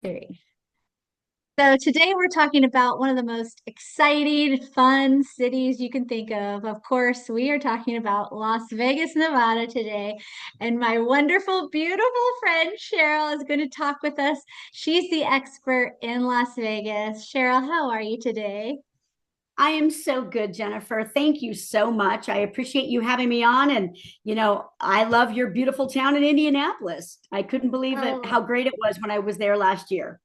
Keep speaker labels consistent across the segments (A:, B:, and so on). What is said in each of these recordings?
A: Three. So today we're talking about one of the most exciting, fun cities you can think of. Of course, we are talking about Las Vegas, Nevada today. And my wonderful, beautiful friend Cheryl is going to talk with us. She's the expert in Las Vegas. Cheryl, how are you today?
B: I am so good, Jennifer. Thank you so much. I appreciate you having me on. And, I love your beautiful town in Indianapolis. I couldn't believe it,
A: Oh,
B: how great it was when I was there last year.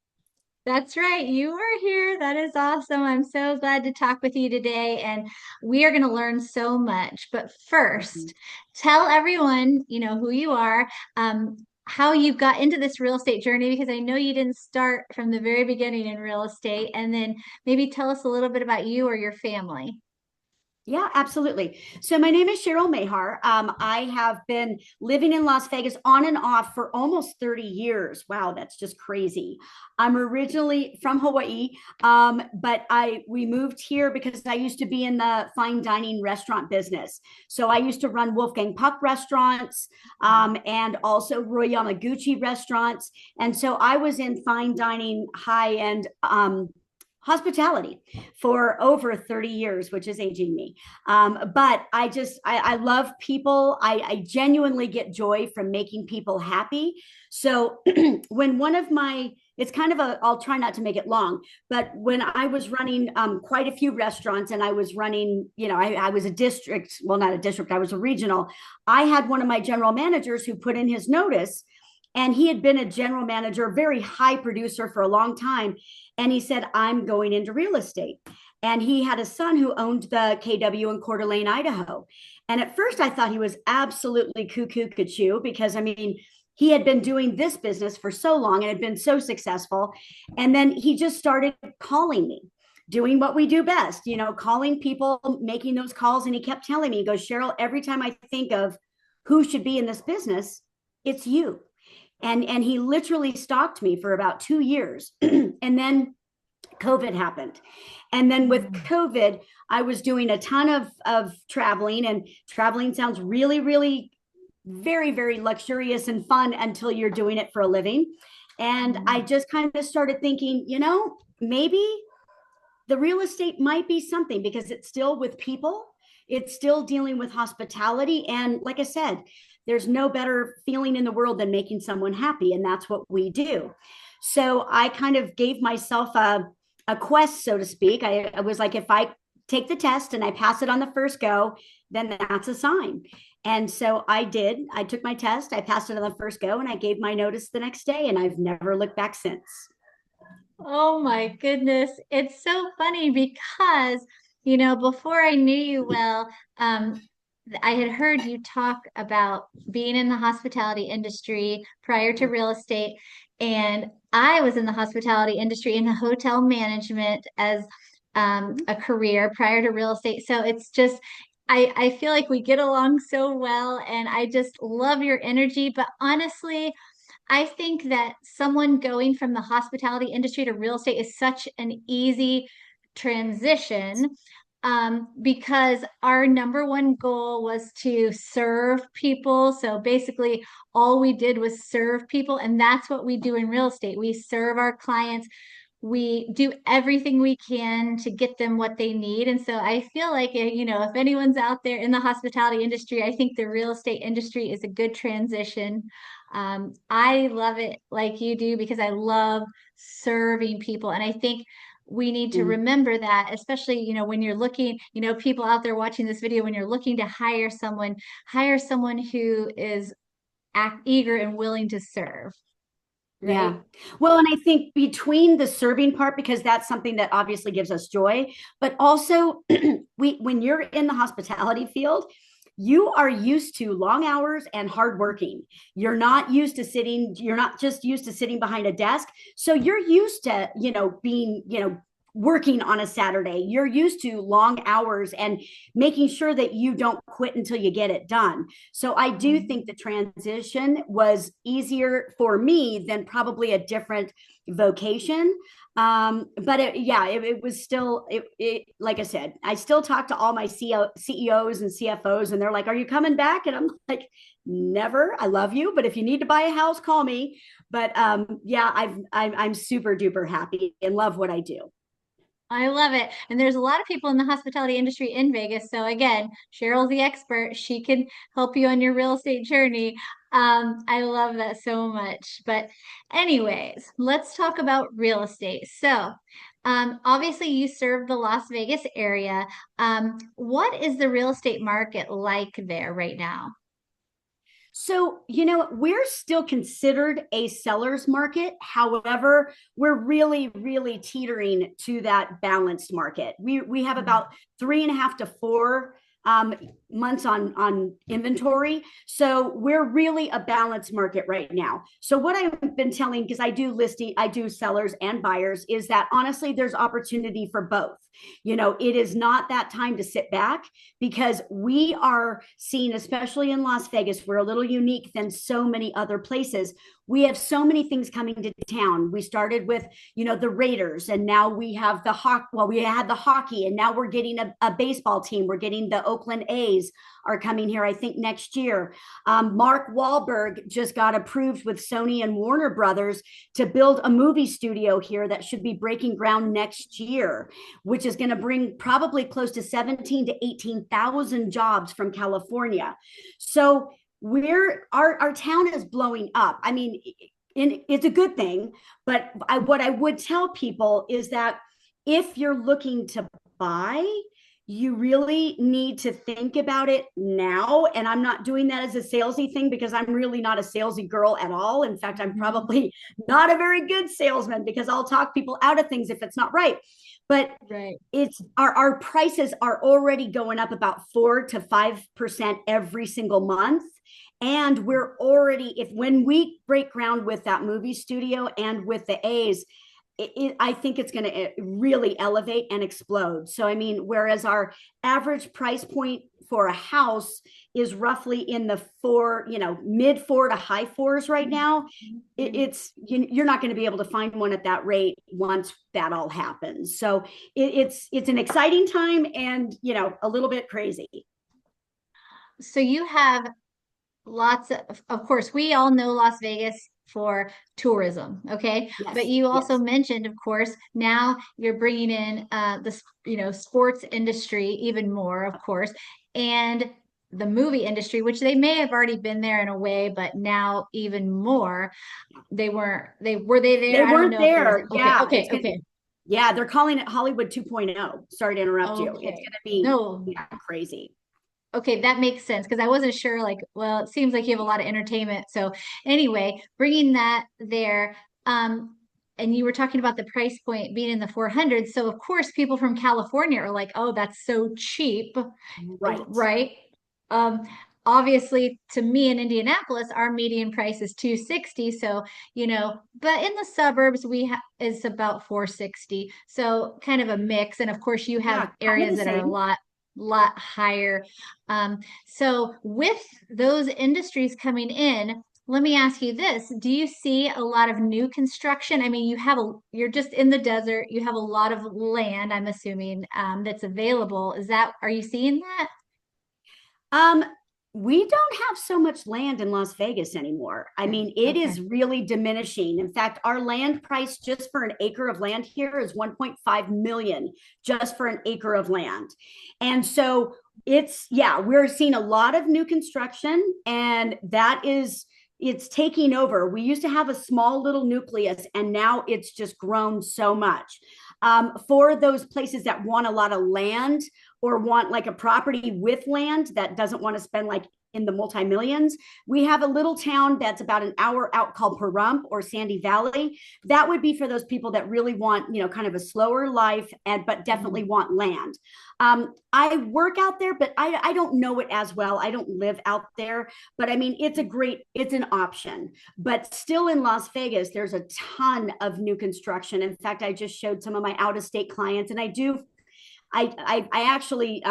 A: that's right. You are here. That is awesome. I'm so glad to talk with you today, and we are going to learn so much. But first, tell everyone, who you are, how you got into this real estate journey, because I know you didn't start from the very beginning in real estate. And then maybe tell us a little bit about you or your family.
B: Yeah, absolutely. So my name is Cheryl Mahar. I have been living in Las Vegas on and off for almost 30 years. Wow, that's just crazy. I'm originally from Hawaii, but I we moved here because I used to be in the fine dining restaurant business. So I used to run Wolfgang Puck restaurants and also Roy Yamaguchi restaurants. And so I was in fine dining, high end hospitality for over 30 years, which is aging me. But I love people. I genuinely get joy from making people happy. So when one of my, it's kind of I'll try not to make it long, but when I was running quite a few restaurants and I was running, I was a district, well, not a district, I was a regional. I had one of my general managers who put in his notice, and he had been a general manager, very high producer for a long time. And he said, I'm going into real estate. And he had a son who owned the KW in Coeur d'Alene, Idaho. And at first I thought he was absolutely cuckoo cuckoo because, I mean, he had been doing this business for so long and had been so successful. And then he just started calling me, doing what we do best, calling people, making those calls. And he kept telling me, he goes, Cheryl, every time I think of who should be in this business, it's you. And he literally stalked me for about 2 years. And then COVID happened. And then with COVID, I was doing a ton of traveling, and traveling sounds really, really very, very luxurious and fun until you're doing it for a living. And I just kind of started thinking, maybe the real estate might be something because it's still with people, it's still dealing with hospitality. And like I said, there's no better feeling in the world than making someone happy. And that's what we do. So I kind of gave myself a quest, so to speak. I was like, if I take the test and I pass it on the first go, then that's a sign. And so I did. I took my test, I passed it on the first go, and I gave my notice the next day. And I've never looked back since.
A: Oh my goodness. It's so funny because, before I knew you well, I had heard you talk about being in the hospitality industry prior to real estate. And I was in the hospitality industry in hotel management as a career prior to real estate. So it's just, I feel like we get along so well, and I just love your energy. But honestly, I think that someone going from the hospitality industry to real estate is such an easy transition, because our number one goal was to serve people. So basically, all we did was serve people, and that's what we do in real estate. We serve our clients. We do everything we can to get them what they need. And so I feel like, if anyone's out there in the hospitality industry, I think the real estate industry is a good transition. I love it like you do because I love serving people. And I think we need to
B: Mm.
A: remember that, especially, when you're looking, people out there watching this video, when you're looking to hire someone who is eager and willing to serve, right?
B: Yeah. Well, and I think between the serving part, because that's something that obviously gives us joy, but also when you're in the hospitality field, you are used to long hours and hard working. You're not just used to sitting behind a desk. So you're used to, being, working on a Saturday. You're used to long hours and making sure that you don't quit until you get it done. So I do think the transition was easier for me than probably a different vocation. But it was still, like I said, I still talk to all my CEOs and CFOs, and they're like, are you coming back? And I'm like, never. I love you, but if you need to buy a house, call me. But yeah, I'm super duper happy and love what I do.
A: I love it. And there's a lot of people in the hospitality industry in Vegas. So again, Cheryl's the expert. She can help you on your real estate journey. I love that so much. But anyways, let's talk about real estate. So, obviously you serve the Las Vegas area. What is the real estate market like there right now?
B: So, we're still considered a seller's market. However, we're really, really teetering to that balanced market. We have about 3.5 to 4 months on inventory. So we're really a balanced market right now. So what I've been telling, because I do sellers and buyers, is that honestly, there's opportunity for both. It is not that time to sit back because we are seeing, especially in Las Vegas, we're a little unique than so many other places. We have so many things coming to town. We started with, the Raiders, and now we have the hockey. Well, we had the hockey, and now we're getting a baseball team. We're getting the Oakland A's are coming here, I think, next year. Mark Wahlberg just got approved with Sony and Warner Brothers to build a movie studio here that should be breaking ground next year, which is going to bring probably close to 17 to 18,000 jobs from California. So our town is blowing up. I mean, it's a good thing, but what I would tell people is that if you're looking to buy, you really need to think about it now. And I'm not doing that as a salesy thing because I'm really not a salesy girl at all. In fact, I'm probably not a very good salesman because I'll talk people out of things if it's not right. But
A: Right.
B: it's our prices are already going up about 4 to 5% every single month. And we're already, if when we break ground with that movie studio and with the A's, I think it's going to really elevate and explode. So, I mean, whereas our average price point for a house is roughly in the mid four to high fours right now, you're not going to be able to find one at that rate once that all happens. So it's an exciting time and, a little bit crazy.
A: So you have lots of course, we all know Las Vegas for tourism, okay? But
B: Yes,
A: you also
B: yes.
A: mentioned, of course, now you're bringing in sports industry even more, of course, and the movie industry, which they may have already been there in a way, but now even more. They were they there?
B: They
A: I don't
B: weren't
A: know if there was.
B: there.
A: Okay,
B: Yeah,
A: okay, okay,
B: yeah, they're calling it Hollywood 2.0. Sorry to interrupt you. It's
A: okay.
B: going to be,
A: No,
B: yeah, crazy.
A: okay, that makes sense because I wasn't sure. Like, well, it seems like you have a lot of entertainment. So, anyway, bringing that there, and you were talking about the price point being in the 400s. So, of course, people from California are like, "Oh, that's so cheap,"
B: Right.
A: right? Um, Obviously, to me in Indianapolis, our median price is 260. So, but in the suburbs, we is about 460. So, kind of a mix. And of course, you have
B: Yeah, kind of
A: areas
B: the
A: that are a
B: same.
A: lot higher. So with those industries coming in, let me ask you this. Do you see a lot of new construction? I mean, you're just in the desert. You have a lot of land, I'm assuming, that's available. Are you seeing that?
B: Um, we don't have so much land in Las Vegas anymore. I mean, it
A: Okay.
B: is really diminishing. In fact, our land price just for an acre of land here is 1.5 million just for an acre of land. And so yeah, we're seeing a lot of new construction and it's taking over. We used to have a small little nucleus and now it's just grown so much. For those places that want a lot of land or want like a property with land that doesn't want to spend like in the multi-millions, we have a little town that's about an hour out called Pahrump or Sandy Valley. That would be for those people that really want, kind of a slower life but definitely
A: Mhm.
B: want land. I work out there, but I don't know it as well. I don't live out there, but I mean, it's an option. But still in Las Vegas, there's a ton of new construction. In fact, I just showed some of my out of state clients, and I actually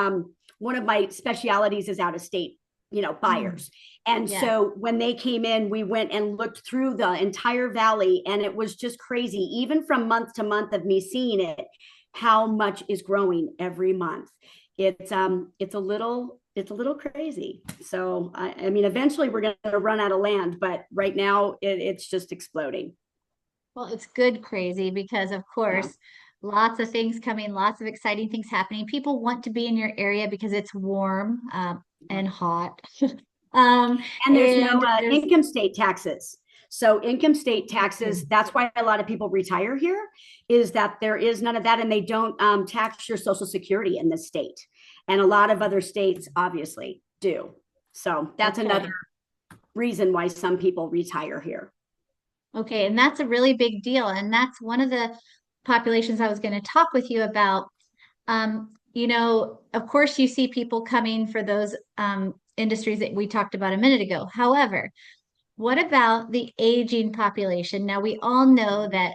B: one of my specialities is out of state,
A: Mm.
B: buyers. And
A: Yes.
B: so when they came in, we went and looked through the entire valley, and it was just crazy, even from month to month of me seeing it, how much is growing every month. It's a little it's a little crazy. So I mean, eventually we're going to run out of land, but right now it's just exploding.
A: Well, it's good crazy because, of
B: Yeah.
A: course, lots of things coming, lots of exciting things happening. People want to be in your area because it's warm, and hot.
B: And there's no
A: And there's,
B: income state taxes. So income state
A: okay.
B: taxes, that's why a lot of people retire here, is that there is none of that, and they don't tax your social security in this state. And a lot of other states obviously do. So that's another
A: Okay.
B: reason why some people retire here.
A: Okay. And that's a really big deal. And that's one of the populations I was going to talk with you about. Of course, you see people coming for those industries that we talked about a minute ago. However, what about the aging population? Now, we all know that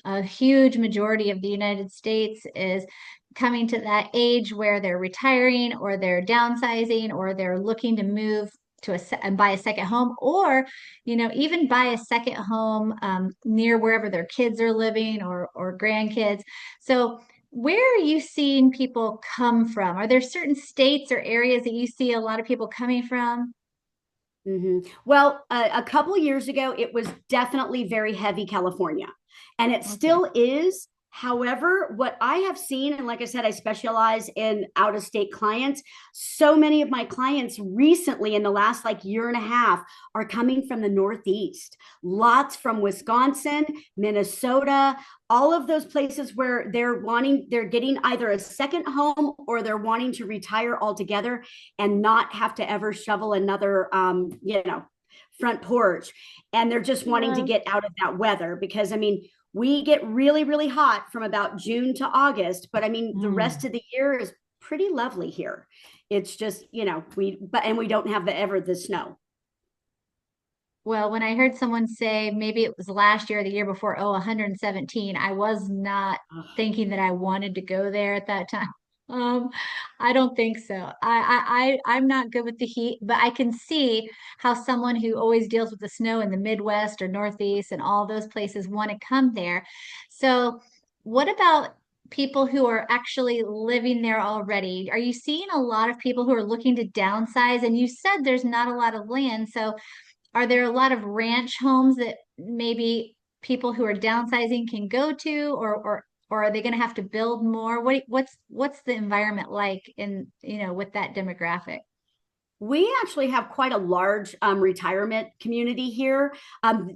A: a huge majority of the United States is coming to that age where they're retiring or they're downsizing or they're looking to move to and buy a second home, or even buy a second home near wherever their kids are living or grandkids. So where are you seeing people come from? Are there certain states or areas that you see a lot of people coming from?
B: Well, a couple years ago, it was definitely very heavy California, and it
A: Okay.
B: still is. However, what I have seen, and like I said, I specialize in out of state clients. So many of my clients recently, in the last like year and a half, are coming from the Northeast. Lots from Wisconsin, Minnesota, all of those places where they're getting either a second home or they're wanting to retire altogether and not have to ever shovel another, front porch. And they're just wanting to
A: Yeah.
B: get out of that weather because, I mean, we get really, really hot from about June to August, but I mean, the rest
A: Mm.
B: of the year is pretty lovely here. It's just, and we don't have the snow.
A: Well, when I heard someone say maybe it was last year or the year before, oh, 117, I was not thinking that I wanted to go there at that time. Um, I don't think so. I'm not good with the heat, but I can see how someone who always deals with the snow in the Midwest or Northeast and all those places want to come there. So, what about people who are actually living there already? Are you seeing a lot of people who are looking to downsize? And you said there's not a lot of land, so are there a lot of ranch homes that maybe people who are downsizing can go to, or are they going to have to build more? What's the environment like in, with that demographic?
B: We actually have quite a large retirement community here.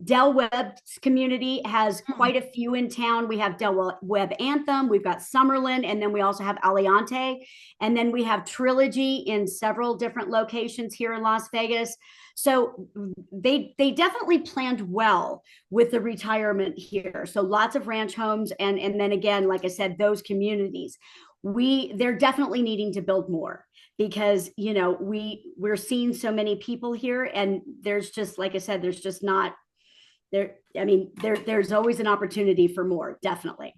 B: Del Webb's community has
A: Hmm.
B: quite a few in town. We have Del Webb Anthem, we've got Summerlin, and then we also have Aliante. And then we have Trilogy in several different locations here in Las Vegas. So they definitely planned well with the retirement here. So lots of ranch homes, and then again, like I said, those communities. They're definitely needing to build more because we're seeing so many people here, and there's just, like I said, there's just not there. I mean, there's always an opportunity for more, definitely.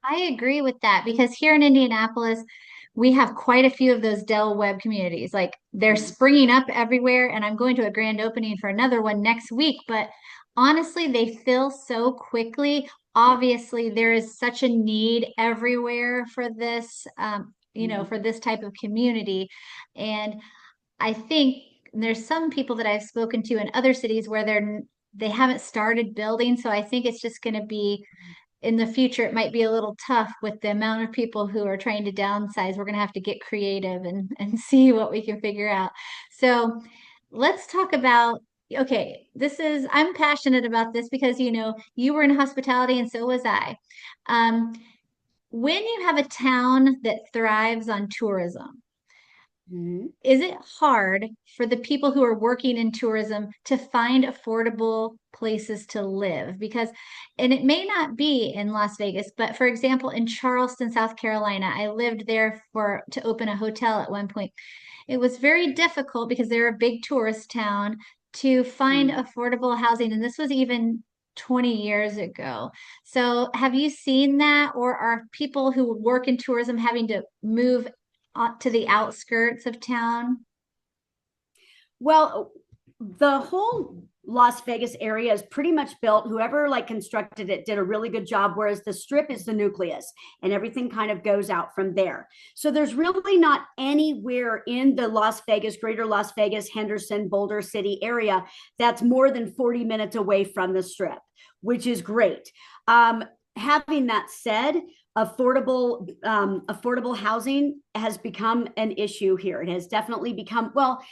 A: I agree with that because here in Indianapolis, we have quite a few of those Dell web communities. Like they're springing up everywhere, and I'm going to a grand opening for another one next week. But honestly, they fill so quickly.
B: Yeah.
A: Obviously, there is such a need everywhere for this,
B: Mhm.
A: for this type of community. And I think there's some people that I've spoken to in other cities where they haven't started building. So I think it's just going to be in the future, it might be a little tough with the amount of people who are trying to downsize. We're going to have to get creative and see what we can figure out. So let's talk about, okay, I'm passionate about this because, you were in hospitality and so was I. Um, when you have a town that thrives on tourism,
B: Mhm.
A: is it hard for the people who are working in tourism to find affordable places to live? Because, and it may not be in Las Vegas, but for example, in Charleston, South Carolina, I lived there to open a hotel at one point. It was very difficult because they're a big tourist town to find
B: Mhm.
A: affordable housing. And this was even 20 years ago. So have you seen that, or are people who work in tourism having to move to the outskirts of town?
B: Well, the whole Las Vegas area is pretty much built. Whoever like constructed it did a really good job, whereas the strip is the nucleus and everything kind of goes out from there. So there's really not anywhere in the Las Vegas, greater Las Vegas, Henderson, Boulder City area that's more than 40 minutes away from the strip, which is great. Having that said, affordable housing has become an issue here. It has definitely become, well,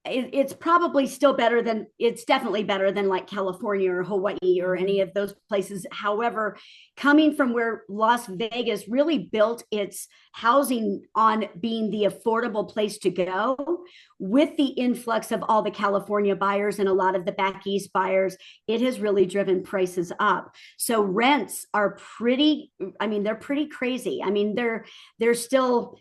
B: it's probably still better than, it's definitely better than like California or Hawaii or any of those places. However, coming from where Las Vegas really built its housing on being the affordable place to go, with the influx of all the California buyers and a lot of the back east buyers, it has really driven prices up. So rents are pretty, I mean, they're pretty crazy. I mean, they're still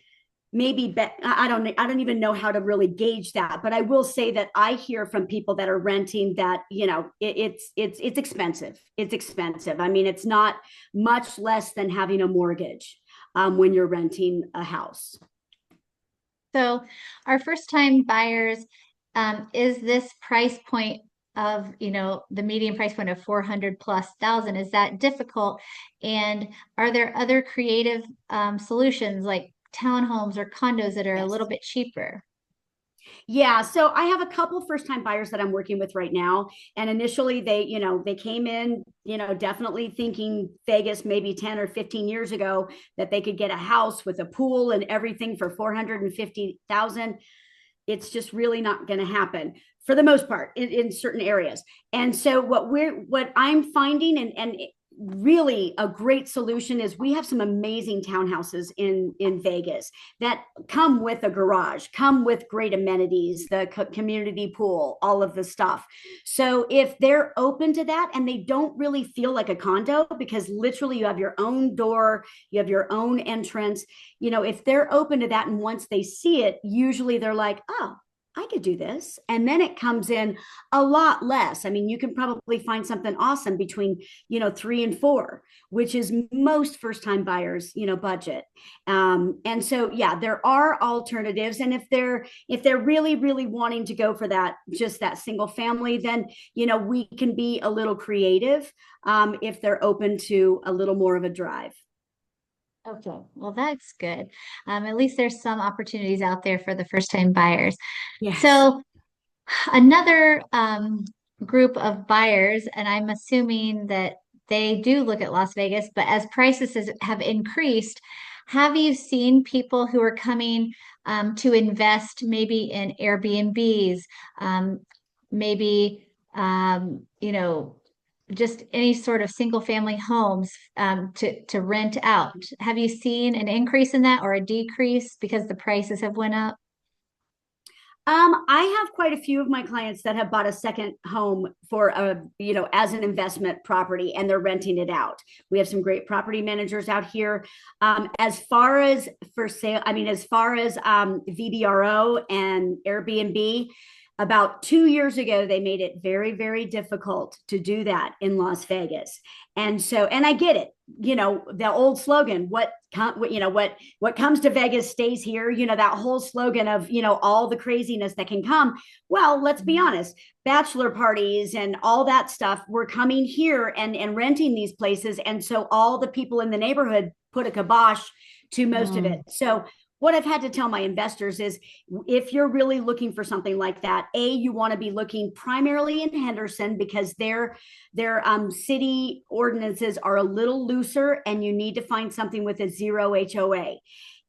B: maybe I don't even know how to really gauge that, but I will say that I hear from people that are renting that, you know, it's expensive. It's expensive. I mean, it's not much less than having a mortgage when you're renting a house.
A: So our first time buyers, is this price point of, you know, the median price point of 400 plus thousand, is that difficult? And are there other creative solutions like townhomes or condos that are a little
B: Yes.
A: bit cheaper?
B: Yeah, so I have a couple first time buyers that I'm working with right now. And initially they, you know, they came in, you know, definitely thinking Vegas maybe 10 or 15 years ago that they could get a house with a pool and everything for 450,000. It's just really not going to happen for the most part in certain areas. And so what I'm finding, and really a great solution, is we have some amazing townhouses in Vegas that come with a garage, come with great amenities, the community pool, all of the stuff. So if they're open to that and they don't really feel like a condo, because literally you have your own door, you have your own entrance, you know, if they're open to that and once they see it, usually they're like, oh, I could do this. And then it comes in a lot less. I mean, you can probably find something awesome between, you know, 3 and 4, which is most first time buyers, you know, budget. And so, yeah, there are alternatives. And if they're really, really wanting to go for that, just that single family, then, you know, we can be a little creative if they're open to a little more of a drive.
A: Okay, well, that's good. At least there's some opportunities out there for the first time buyers.
B: Yes.
A: So another group of buyers, and I'm assuming that they do look at Las Vegas, but as have increased, have you seen people who are coming to invest maybe in Airbnbs, um, maybe you know, just any sort of single family homes to rent out? Have you seen an increase in that or a decrease because the prices have went up?
B: I have quite a few of my clients that have bought a second home for a, you know, as an investment property and they're renting it out. We have some great property managers out here. As far as for sale, I mean, as far as VBRO and Airbnb, about 2 years ago, they made it very, very difficult to do that in Las Vegas. And so, and I get it, you know, the old slogan, what comes to Vegas stays here, you know, that whole slogan of, you know, all the craziness that can come. Well, let's be honest, bachelor parties and all that stuff were coming here and renting these places. And so all the people in the neighborhood put a kibosh to most of it.
A: Mm.
B: So what I've had to tell my investors is, if you're really looking for something like that, you want to be looking primarily in Henderson because their city ordinances are a little looser and you need to find something with a 0 HOA.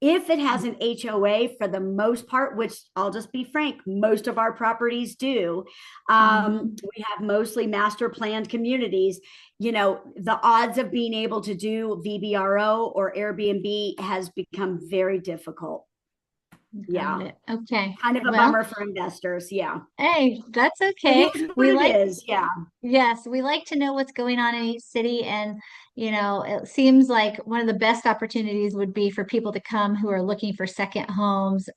B: If it has an HOA, for the most part, which I'll just be frank, most of our properties do,
A: Mhm.
B: we have mostly master planned communities. You know, the odds of being able to do VBRO or Airbnb has become very difficult.
A: Got
B: Yeah,
A: it. Okay.
B: kind of a
A: Well,
B: bummer for investors. Yeah,
A: hey, that's
B: it
A: okay.
B: is what
A: We
B: it
A: like,
B: is. Yeah,
A: yes, we like to know what's going on in each city. And, you know, it seems like one of the best opportunities would be for people to come who are looking for second homes,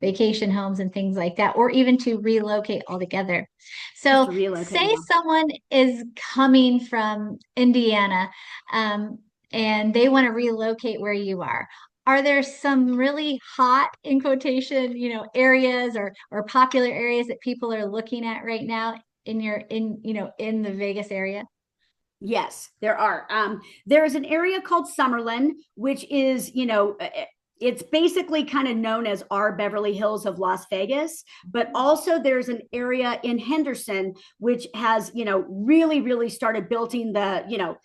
A: vacation homes, and things like that, or even to relocate altogether.
B: just to
A: So,
B: relocate.
A: say
B: Yeah.
A: someone is coming from Indiana, um, and they want to relocate where you are. Are there some really hot, in quotation, you know, areas or popular areas that people are looking at right now? in the Vegas area?
B: Yes, there are. There's an area called Summerlin, which is, it's basically kind of known as our Beverly Hills of Las Vegas. But also there's an area in Henderson, which has, really, really started building the,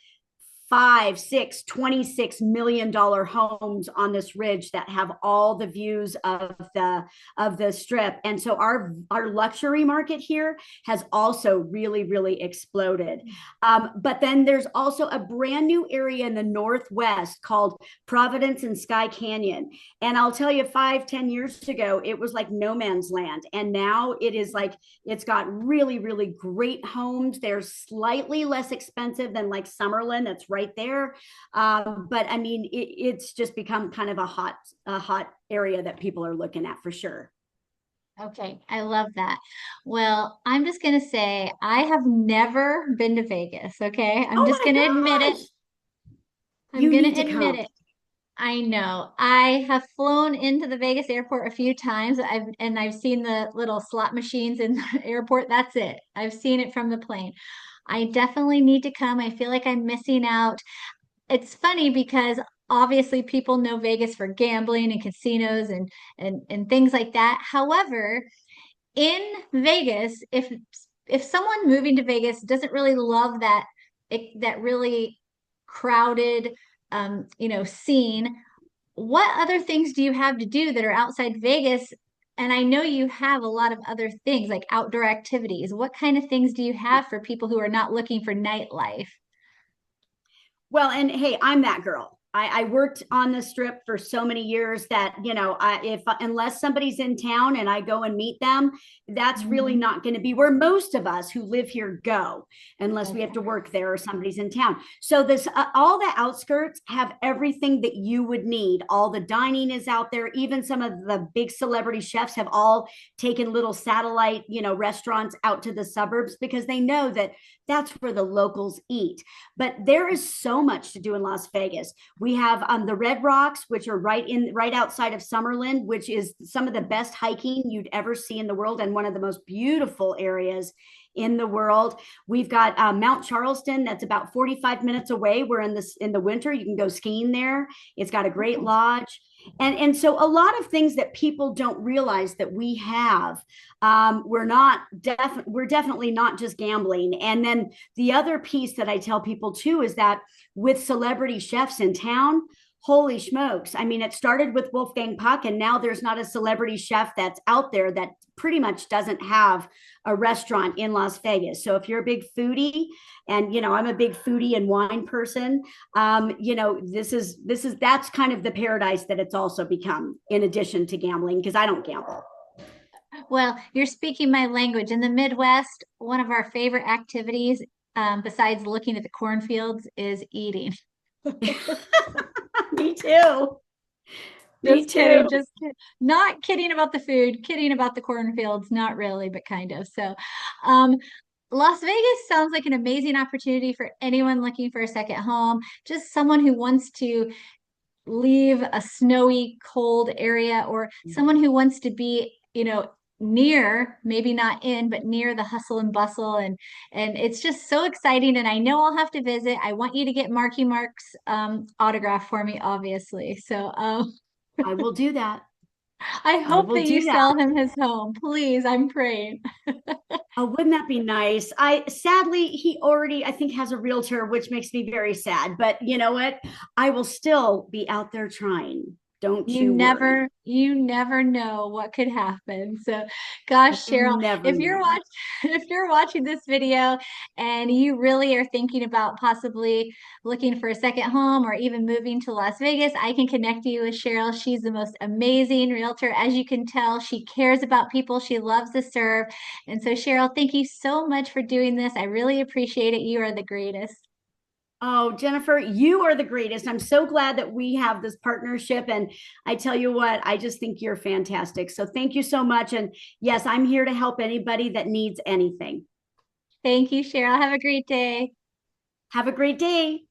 B: five, six, $26 million homes on this ridge that have all the views of the strip. And so our luxury market here has also really, really exploded. But then there's also a brand new area in the Northwest called Providence and Sky Canyon. And I'll tell you, 5, 10 years ago, it was like no man's land. And now it is like, it's got really, really great homes. They're slightly less expensive than like Summerlin. That's right there. But I mean, it's just become kind of a hot area that people are looking at for sure.
A: Okay, I love that. Well, I'm just gonna say I have never been to Vegas, okay? I'm
B: Oh
A: just gonna admit
B: my
A: it.
B: gosh.
A: I'm
B: You
A: gonna
B: need to
A: admit
B: come.
A: it. I know. I have flown into the Vegas airport a few times. I've seen the little slot machines in the airport. That's it. I've seen it from the plane. I definitely need to come. I feel like I'm missing out. It's funny because obviously people know Vegas for gambling and casinos and things like that. However, in Vegas, if someone moving to Vegas doesn't really love that really crowded scene, what other things do you have to do that are outside Vegas? And I know you have a lot of other things like outdoor activities. What kind of things do you have for people who are not looking for nightlife?
B: Well, and hey, I'm that girl. I worked on the strip for so many years that, if unless somebody's in town and I go and meet them, that's really
A: Mhm.
B: not going to be where most of us who live here go, unless we have to
A: Okay.
B: work there or somebody's in town. So this all the outskirts have everything that you would need. All the dining is out there. Even some of the big celebrity chefs have all taken little satellite, restaurants out to the suburbs because they know that that's where the locals eat. But there is so much to do in Las Vegas. We have the Red Rocks, which are right outside of Summerlin, which is some of the best hiking you'd ever see in the world and one of the most beautiful areas in the world. We've got Mount Charleston, that's about 45 minutes away. We're in the winter. You can go skiing there. It's got a great lodge. And so a lot of things that people don't realize that we have, we're definitely not just gambling. And then the other piece that I tell people too is that with celebrity chefs in town, holy smokes. I mean, it started with Wolfgang Puck, and now there's not a celebrity chef that's out there that pretty much doesn't have a restaurant in Las Vegas. So if you're a big foodie, and I'm a big foodie and wine person, that's kind of the paradise that it's also become in addition to gambling, because I don't gamble.
A: Well, you're speaking my language. In the Midwest, one of our favorite activities, besides looking at the cornfields, is eating.
B: Me too. Me
A: Just kidding,
B: too.
A: just not kidding about the food, kidding about the cornfields, not really, but kind of. So, um, Las Vegas sounds like an amazing opportunity for anyone looking for a second home, just someone who wants to leave a snowy, cold area, or someone who wants to be, near, maybe not in, but near the hustle and bustle. And it's just so exciting. And I know I'll have to visit. I want you to get Marky Mark's autograph for me, obviously. So
B: I will do that.
A: I
B: I
A: hope
B: will
A: that you
B: do that.
A: sell him his home. Please, I'm praying.
B: Oh, wouldn't that be nice? I sadly he already I think has a realtor, which makes me very sad. But you know what? I will still be out there trying. Don't you worry.
A: You never know what could happen. So, gosh,
B: You
A: Cheryl,
B: never know.
A: if you're watching this video and you really are thinking about possibly looking for a second home or even moving to Las Vegas, I can connect you with Cheryl. She's the most amazing realtor. As you can tell, she cares about people. She loves to serve. And so, Cheryl, thank you so much for doing this. I really appreciate it. You are the greatest.
B: Oh, Jennifer, you are the greatest. I'm so glad that we have this partnership. And I tell you what, I just think you're fantastic. So thank you so much. And yes, I'm here to help anybody that needs anything.
A: Thank you, Cheryl. Have a great day.
B: Have a great day.